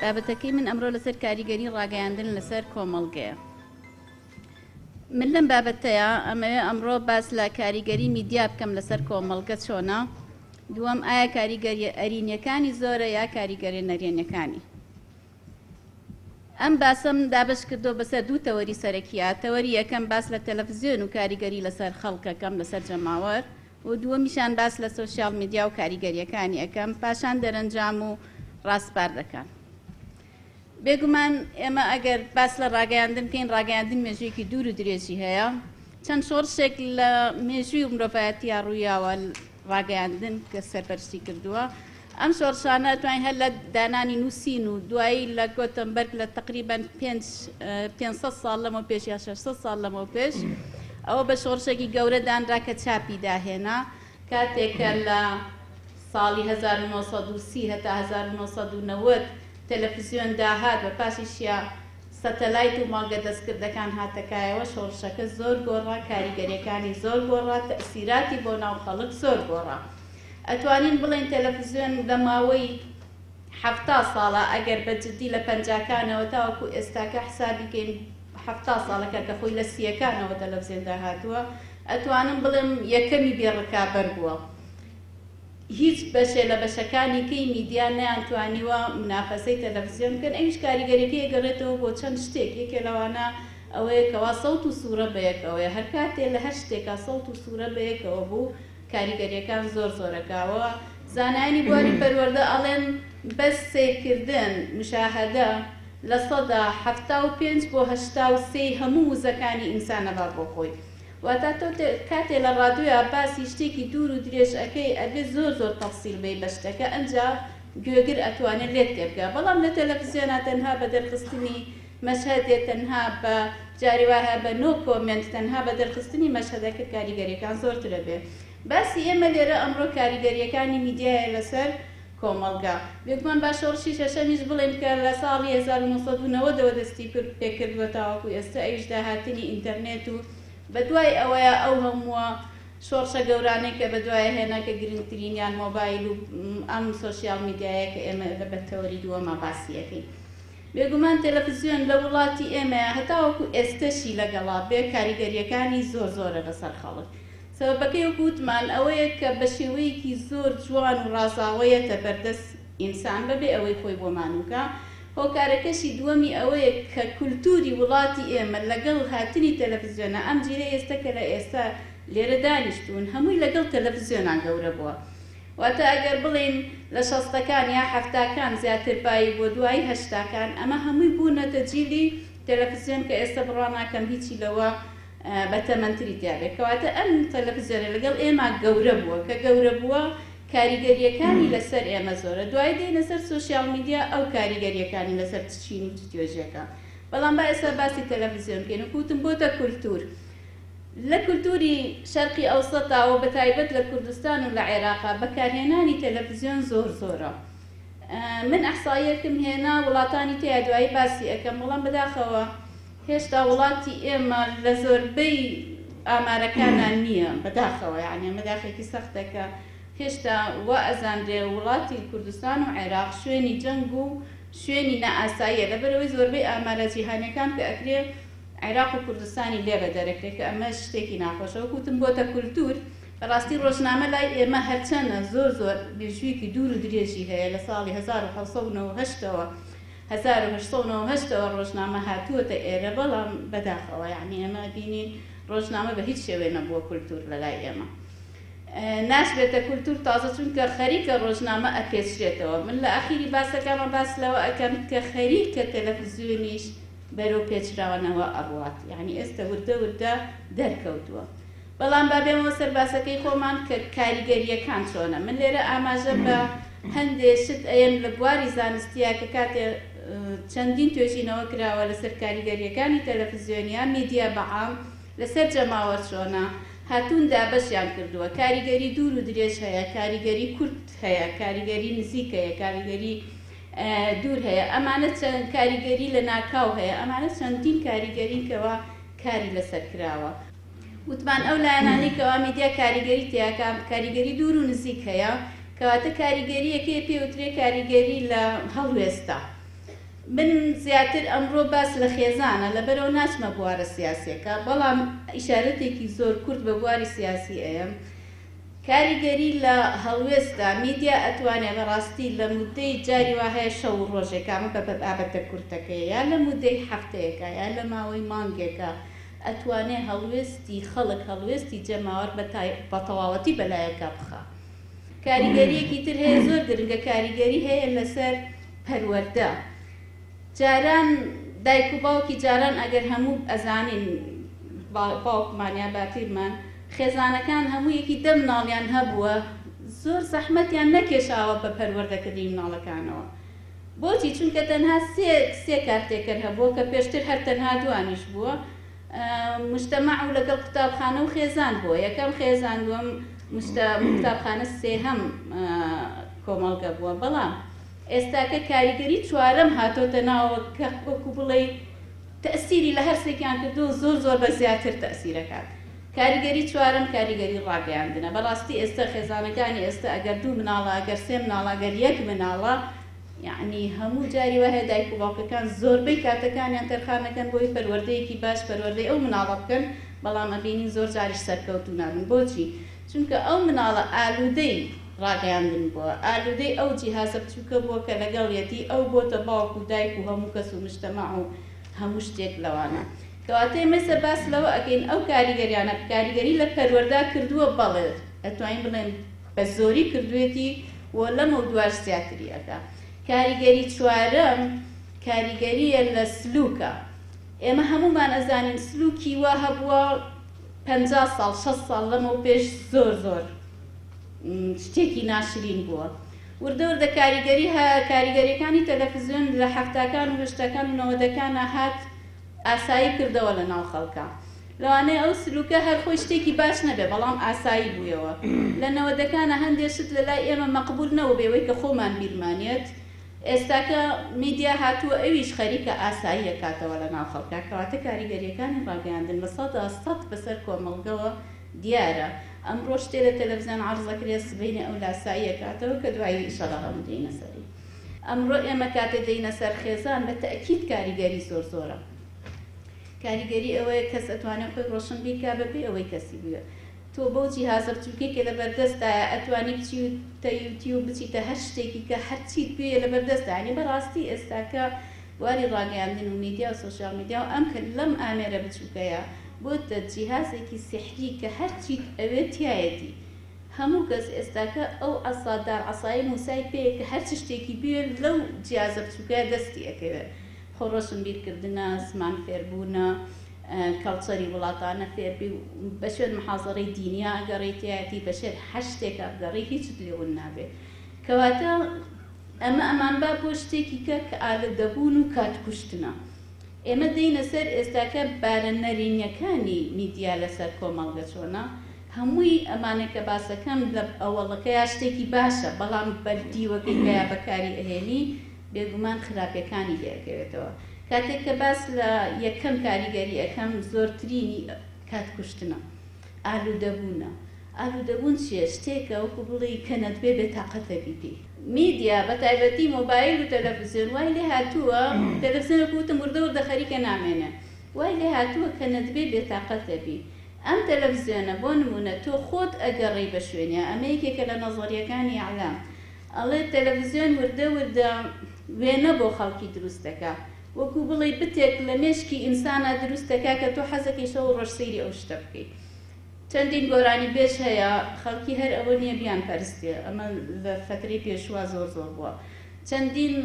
بابەتەکەی من ئەمڕۆ لەسەر کاریگەری ڕاگەیاندن لەسەر کۆمەڵگەیە. من لەم بابەتەیە ئەمەوێ ئەمڕۆ باس لە کاریگەری میدیا بکەم لەسەر کۆمەڵگە چۆنە. دووەم ئایا کاریگەری ئەرینیەکانی زۆرە یا کاریگەری نەرێنیەکانی. ئەم باسم دابش کردو بەسەر دوو تەوەری سەرەکیە. تەوەری یەکەم باس لە تەلەڤیزیۆن و کاریگەری لەسەر خەڵکەکەم لەسەر جەماوەر و دووەمیشان باس لە سۆشیال میدیا و کاریگەریەکانی ئەەکەم پاشان دەرەنجام و ڕاستپار دەکەن. بێگومان ئێمە ئەگەر باس لە ڕاگەیاندن بکەین، ڕاگەیاندن مێژوویەکی دوور و درێژی هەیە. چەند شۆڕشێک لە مێژووی و مرۆڤایەتی ڕوویاوە ڕاگەیاندن کە سەرپەرشتی کردووە. ئەم شۆڕشانە توانین هەر لە دانانی نووسین و دوایی لە گۆتەنبەرگ لە تقریباً 500 ساڵ لەمە پێش یا 600 ساڵ لەمە پێش ئەوە بە شۆڕشێکی گەورە دانرا کە چاپی داهێنا کاتێکە لە ساڵی 1930 هەتا 1990 تەلەڤیزیۆن داهات بە پاشیشیە سەتەلایت و ماڵگە دەستکردەکان هاتەکایەوە. شۆڕشەکە زۆر گۆڕا، کاریگەریەکانی زۆر گۆڕا، تەئسیراتی بۆ ناو خەڵک زۆر گۆڕا. ئەتوانین بڵێن تەلەڤیزیۆن لە ماوەی 70 ساڵە ئەگەر بەجددی لە پەنجاکانەوە تاوەکو ئێستاکە حسابی بکەین 70 ساڵەکە کە خۆی لە سیەکانەوە تەلەڤیزیۆن داهاتووە، ئەتوانم بڵێم یەکەمی بێڕکابەر بووە. هیچ بەشێ لە بەشەکانی کەی میدیا نەیانتوانیوە منافەسەی تەلەڤیزیۆن بکەن. ئەویش کاریگەریەکەی گەڕێتەوە بۆ چەند شتێک. یەکێ لەوانە ئەوەیە کەوا سەوت و سوورە بەیەکەوەیە. هەر کاتێ لە هەر شتێکا سەوت و سوورە بەیەکەوە بوو کاریگەریەکان زۆر زۆرەکاوە. زانایانی بواری پەروەردە ئەڵێن بەس سیرکردن مشاهدە لە سەدا 75 بۆ 83 هەموو وزەکانی ئینسانە با بۆ خۆی. واتە تۆ کاتێ لە ڕادیۆیە باسی شتێکی دوور و درێژ ئەەکەی ئەبێ زۆر زۆر تەفسیل بێ بە شتەکە، ئەنجا گوێگر ئەتوانێت لێت تێبگا. بەڵام لە تەلەڤیزیۆنە تەنها بە دەرخستنی مەشهەدێ، تەنها بە جاری وایە بە نۆ کۆمنت، تەنها بە دەرخستنی مەشهەدەکە کاریگەریەکان زۆرترە بێ. باسی ئێمە لێرە ئەمڕۆ کاریگەریەکانی میدیایە لەسەر کۆمەڵگا. بێگومان با شۆڕشی شەشەمیش بڵێن کە لە ساڵی 1990ەوە دەستی پێکردووە تاوەکو ئێستا ئەویش داهاتنی ئینتەرنێت و بە دوای ئەوەیە ئەو هەمووە شۆڕشە گەورانەی کە بە دوایە هێنا کە گرنگترینیان مۆبایل و ئەم سۆشیال میدیایە کە ئێمە لە بەتەوەری دووەمە باسیەکەی. بێگومان تەلەڤیزیۆن لە وڵاتی ئێمەیە هەتاوەکو ئێستەشی لەگەڵا بێ کاریگەریەکانی زۆر زۆرە لەسەر خەڵک. سەبەبەکەی وەکوتمان ئەوەیە کە بە شێوەیەکی زۆر جوان و ڕازاوەیەتە بەردەست ئینسان بەبێ ئەوەی خۆی بۆ مانووکە. هۆکارەکەشی دووەمی ئەوەیە کە کولتوری وڵاتی ئێمە لەگەڵ هاتنی تەلەڤیزیۆنە ئەم جیرە ئێستا کە لە ئێستا لێرە دانیشتون هەمووی لەگەڵ تەلەڤیزیۆنان گەورە بووە. واتە ئەگەر بڵێن لە 60ەکان یا 70ەکان زیاتر پایی بۆ دوای 80ەکان ئەمە هەمووی بوونەتە جیلی تەلەڤیزیۆن کە ئێستا بڕواناکەم هیچی لەوە بەتەمەنتری دیابێت. کەواتە ئەم تەلەڤیزیۆنە لەگەڵ ئێمە گەورە بووە، کە گەورە بووە کاریگەریەکانی لەسەر ئێمە زۆرە. دوای دێنە سەر سۆشیال میدیا ئەو کاریگەریەکانی لەسەر چین و تیۆژیەکە. بەڵام با ئێستا باسی تەلەڤیزیۆن بکەین و کوتم بۆتە کولتور. لە کولتوری شەرقی ئەوسەتاوە بە تایبەت لە کوردستان و لە عێراقا بەکارهێنانی تەلەڤیزیۆن زۆر زۆرە. من ئەحساییەکم هێنا وڵاتانی تیا دوایی باسی ئەەکەم، بەڵام بەداخەوە هێشتا وڵاتی ئێمە لە زۆربەی ئامارەکانان نییە. بەداخەوە یعنی مەداخێکی سەختەکە هێشتا وا ئەزانرێ وڵاتی کوردستان و عێراق شوێنی جەنگ و شوێنی نەئاساییە. لەبەرەوەی زۆربەی ئامارە جیهانیەکان کە ئەکرێ عێراق و کوردستانی لێرە دەرەکرێت کە ئەمە شتێکی ناخۆشەوە. کوتم بۆتە کولتور. بەڕاستی ڕۆژنامە لای ئێمە هەرچەنە زۆر زۆر بێژوویەکی دوور و درێژی هەیە. لە ساڵی 1898ەوە ڕۆژنامە هاتووەتە ئێرە، بەڵام بەداخەوە یعنی ئێمە بینین ڕۆژنامە بە هیچ شێوێ نەبووە کولتور لە لای ئێمە. ناشبێتە کولتور تازە چونکە خەریکە ڕۆژنامە ئەپێچرێتەوە. من لە ئاخیری باسەکانمە باس لەوە ئەەکەم کە خەریکە تەلەڤیزیۆنیش بەرەو پێچراوەنەوە ئەڕوات، یعنی ئێستا وردە وردە دەرکەوتووە. بەڵام با بێمەوە سەر باسەکەی خۆمان کە کاریگەریەکان چۆنە. من لێرە ئاماژە بە هەندێک شت ئەیەم لە بواری زانستیە کە کاتێ چەندین توێژینەوە کراوە لەسەر کاریگەریەکانی تەلەڤیزیۆنیان میدیا بەعام لەسەر جەماوەر چۆنە هاتوون دابەشیان کردووە. کاریگەری دوور و درێژ هەیە، کاریگەری کورت هەیە، کاریگەری نزیک هەیە، کاریگەری دوور هەیە. ئەمانە چەند کاریگەری لە ناکاو هەیە. ئەمانە چەندین کاریگەرین کەوا کاری لەسەر کراوە. وتمان ئەو لایەنانی کەوا میدیا کاریگەری تیاکە کاریگەری دوور و نزیک هەیە، کەواتە کاریگەریەکەی پێوترێ کاریگەری لە هەڵوێستا. من زیاتر ئەمڕۆ باس لە خێزانە لەبەرەوە ناچمە بوارە سیاسیەکە، بەڵام ئیشارەتێکی زۆر کورت بە بواری سیاسی ئەیە. کاریگەری لە هەڵوێستا میدیا ئەتوانێت بەڕاستی لە مودەی جاری وهەیە شەو ڕۆژێکامە بە بابەتە کورتەکەی یا لە مودەی هەفتەیەکە یا لە ماوەی مانگێکە ئەتوانێت هەڵوێستی خەڵک هەڵوێستی جەماوەر بە تەواوەتی بەلایەکە بخە. کاریگەریەکی تر هەیە زۆر گرنگە کاریگەری هەیە لەسەر پەروەردە. جاران دایک و باوکی جاران ئەگەر هەموو ئەزانین باوکمان یا باتیرمان خێزانەکان هەموو یەکی دە مناڵیان هەبووە زۆر زەحمەتیان نەکێشاوە بە پەروەردەکردنی مناڵەکانەوە. بۆچی؟ چونکە تەنها سێ کارتێکەر هەبووە کە پێشتر هەر تەنها دوانیش بووە، مجتەمع و لەگەڵ قوتابخانە و خێزان بووە. یەکەم خێزان دووەم قوتابخانە سێهەم کۆمەڵگە بووە. بەڵام ئێستاکە کاریگەری چوارەم هاتۆتە ناوە کە وەکو بڵێ تەئسیری لە هەر سێکیان کردو زۆر زۆر بە زیاتر تەئسیرەکات. کاریگەری چوارەم کاریگەری ڕاگەیاندنە. بەڕاستی ئێستا خێزانەکانی ئێستا ئەگەر دوو مناڵە ئەگەر سێ مناڵە ئەگەر یەک مناڵە یعنی هەموو جاری وهەیە دایک و باوکەکان زۆربەی کاتەکانیان تەرخانەکەن بۆی پەروەردەیەکی باش پەروەردەی ئەو مناڵە بکەن، بەڵام ئەبینین زۆر جاریش سەرکەوتوو نابن. بۆچی؟ چونکە ئەو مناڵە ئالوودەی ڕاگەیاندن بووە، ئالوودەی ئەو جیهازە بچووکە بووە کە لەگەڵیەتی ئەو بۆتە باوک و دایک و هەموو کەس و مجتەمع و هەموو شتێک لەوانە. کەواتە مەسە باس لەوە ئەکەین ئەو کاریگەریانە کاریگەری لە پەروەردا کردووە بەڵێ ئەتوانین بڵێن بە زۆری کردوێتی وە لەمە دوار زیاتری ئەکا. کاریگەری چوارەم کاریگەریە لە سلووکە. ئێمە هەمومان ئەزانین سلووکی وا هەبووە 50 ساڵ 60 ساڵ لەمەوە پێش زۆر زۆر شتێکی ناشرین بووە. وردە وردە کاریگەری کاریگەریەکانی تەلەڤیزیۆن لە هەفتاکان و هەشتاکان و نەوەدەکانە هات ئاسایی کردەوە لە ناو خەڵکە. لەوانەیە ئەو سلووکە هەر خۆی شتێکی باش نەبێ، بەڵام ئاسایی بوویەوە. لە نەوەدەکانە هەندێک شت لە لای ئێمە مەقبول نەوە بێەوەی کە خۆمان بیرمانێت. ئێستاکە میدیا هاتووە ئەویش خەریکە ئاسایی کاتەوە لە ناو خەڵکە. کەواتە کاریگەریەکانی ڕاگەیاندن لە 100% بەسەر کۆمەڵگەوە دیارە. ئەمڕۆ شتێ لە تەلەڤیزیۆن عەرزەکرێ سبەینێ ئەو لاساییە کاتەوە کە دوایی ئیشەڵا هەموو دێینە سەری. ئەمڕۆ ئێمە کاتێ دێینە سەر خێزان بە تەئکید کاریگەری زۆر زۆرە. کاریگەری ئەوەیە کەس ئەتوانێت خۆی ڕۆشن بیکا بەبێ ئەوەی کەسی بووە. تۆ بۆ جیهازە بچووکێکە لە بەردەستایە ئەتوانی بچیتە یوتیوب بچیتە هەر شتێکی کە هەرچیت پێ لە بەردەستانی. بەڕاستی ئێستاکە بواری ڕاگەیاندن و میدیا و سۆشیال میدیا و ئەم کە لەم ئامێرە بچووکەیە بۆتە جیهازێکی سحری کە هەرچیت ئەوێت تایەتی. هەموو کەس ئێستاکە ئەو ئەسادار عەسای موسای پێیە کە هەر شتێکی بێ لەو جیهازە بچووکەیە دەستی ئەکەوێت. خۆڕۆشن بیرکردنە، زمان فێربوونە، کەڵچەری وڵاتانە فێربی بە شوێن محازەڕەی دینیا ئەگەڕێتیەتی بە شێر هەر شتێک ئەگەڕی هیچت لێون نابێت. کەواتە ئەمان با بۆ شتێکی کە ئالەدەبوون و کاتکوشتنە. ئێمە دەینە سەر ئێستاکە بارە نەرینیەکانی میدیا لەسەر کۆمەڵگە چۆنە. هەمووی ئەمانە کە باسەکەم لە ئەوەڵەکەیا شتێکی باشە، بەڵام بەردیوەکەی بەیا بەکاری ئەهێنی بێگومان خراپەکانی لێەکەوێتەوە. کاتێک کە باس لە یەکەم کاریگەری ئەەکەم زۆرترینی کاتکوشتنە، ئالوودەبوونە. ئالوودەبوون چیە؟ شتێکە وەکو بڵێ کە نەتبێ بێتاقەتە بیبی. میدیا بە تایبەتی مۆبایل و تەلەڤیزیۆن وای لێ هاتووە، تەلەڤیزیۆنێک وتم وردە وردە خەریکە نامێنێ، وای لێ هاتووە کە نەتبێ بێتاقەتە بی. ئەم تەلەڤیزیۆنە بۆ نمونە تۆ خۆت ئەگەڕی بە شوێنە، ئەمە یەکێکە لە نەزەریەکانی ئەعلام. ئەڵێ تەلەڤیزیۆن وردە وردە وێنە بۆ خەڵکی دروستەکە، وەکو بڵێ بتێک لە مێشکی ئینسانە دروستەکە کە تۆ حەزەکەی شەو ڕۆژ سەیری ئەو شتە بکەیت. چەندین گۆرانی بێش هەیە، خەڵکی هەر ئەوە نییە بیان پەرستێ، ئەمە لە فەترەی پێشوە زۆر زۆر بووە. چەندین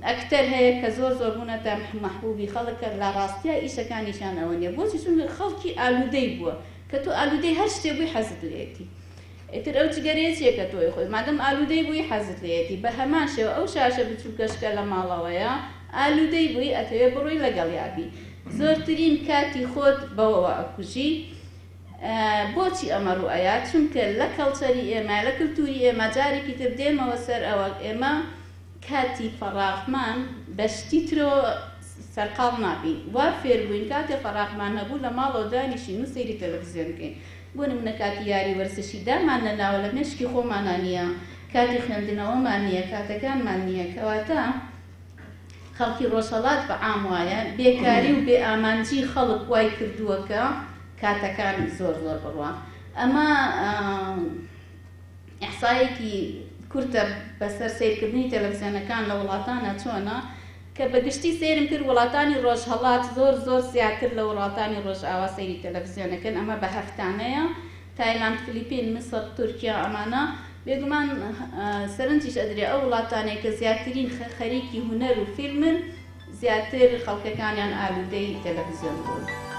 ئەکتەر هەیە کە زۆر زۆر بوونەتە محبوبی خەڵکە لە ڕاستیە ئیشەکانیشان ئەوە نیە. بۆچی؟ چونکە خەڵکی ئالوودەی بووە کە تۆ ئالوودەی هەر شتێک بووی حەزت لێتی. ئیتر ئەو جگەرێکیەکە تۆی خۆی مادەم ئالوودەی بووی حەزت لێتی، بە هەمان شێوە ئەو شاشە بچووکەشکە لە ماڵەوەیە ئالوودەی بووی ئەتەوێ بڕۆی لەگەڵ یابی. زۆرترین کاتی خۆت بەوەوە ئەکوژی. بۆچی ئەمە ڕوئەیە؟ چونکە لە کەڵچەری ئێمە لە کللتوری ئێمە جارێکی تر دێمەوە سەر ئەوە ئێمە کاتی فەراغمان بەشتی ترەوە سەرقاڵ نابین. وا فێربووین کاتێ فەراغمان هەبوو لە ماڵەوە دانیشین و سەیری تەلەڤیزیۆن بکەین. بۆ نمونە کاتی یاری وەرزشی دامان لەناوە لە مێشکی خۆمانە نییە، کاتی خوێندنەوەمان نییە، کاتەکانمان نییە. کەواتە خەڵکی ڕۆژهەڵات بە عام وایە بێکاری و بێ ئامانجی خەڵک وای کردووەکە کاتەکان زۆر زۆر بڕوە. ئەمە ئیحسایەکی کورتە بەسەر سیرکردنی تەلەڤیزیۆنەکان لە وڵاتانە چۆنە کە بەگشتی سێرم کرد وڵاتانی ڕۆژهەڵات زۆر زۆر زیاتر لە وڵاتانی ڕۆژئاوا سەیری تەلەڤیزیۆنەکەن. ئەمە بە هەفتانەیە. تایلاند، فلیپین، مسر، تورکیا ئەمانە بێگومان سەرنجیش ئەدرێ ئەو وڵاتانەی کە زیاترین خەریکی هونەر و فیلمن زیاتر خەڵکەکانیان ئالوودەی تەلەڤیزیۆن بوون.